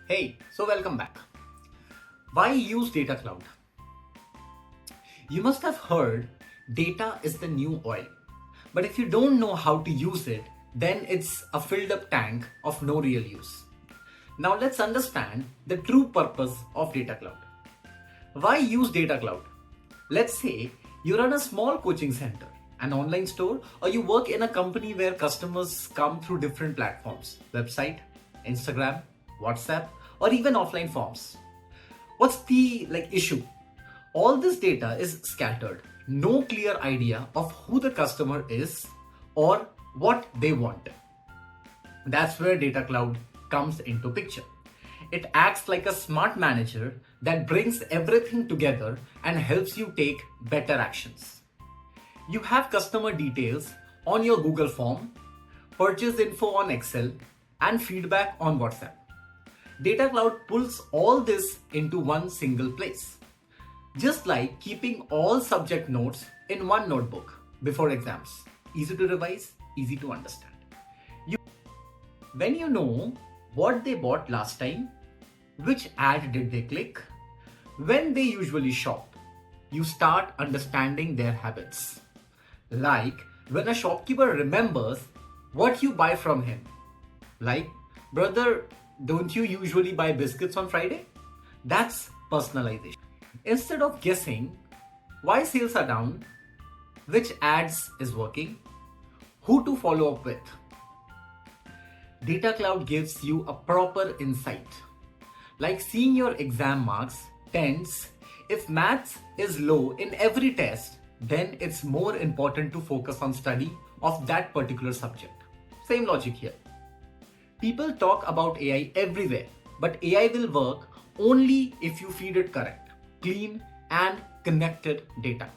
Hey, so welcome back. Why use Data Cloud? You must have heard data is the new oil. But if you don't know how to use it, then it's a filled up tank of no real use. Now let's understand the true purpose of Data Cloud. Why use Data Cloud? Let's say you run a small coaching center, an online store, or you work in a company where customers come through different platforms, website, Instagram, WhatsApp, or even offline forms. What's the issue? All this data is scattered. No clear idea of who the customer is or what they want. That's where Data Cloud comes into picture. It acts like a smart manager that brings everything together and helps you take better actions. You have customer details on your Google form, purchase info on Excel, and feedback on WhatsApp. Data Cloud pulls all this into one single place. Just like keeping all subject notes in one notebook before exams. Easy to revise, easy to understand. When you know what they bought last time, which ad did they click, when they usually shop, you start understanding their habits. Like when a shopkeeper remembers what you buy from him. Like, brother, don't you usually buy biscuits on Friday? That's personalization. Instead of guessing why sales are down, which ads is working, who to follow up with, Data Cloud gives you a proper insight. Like seeing your exam marks, tends, if maths is low in every test, then it's more important to focus on study of that particular subject. Same logic here. People talk about AI everywhere, but AI will work only if you feed it correct, clean and connected data.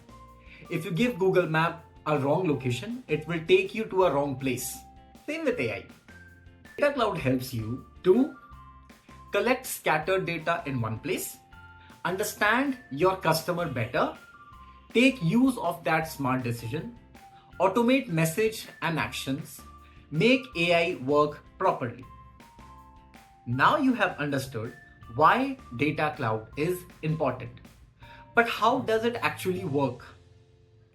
If you give Google Map a wrong location, it will take you to a wrong place. Same with AI. Data Cloud helps you to collect scattered data in one place, understand your customer better, take use of that smart decision, automate message and actions, make AI work properly. Now you have understood why Data Cloud is important. But how does it actually work?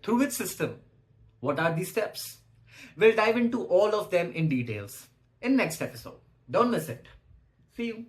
Through its system. What are the steps? We'll dive into all of them in details in next episode. Don't miss it. See you.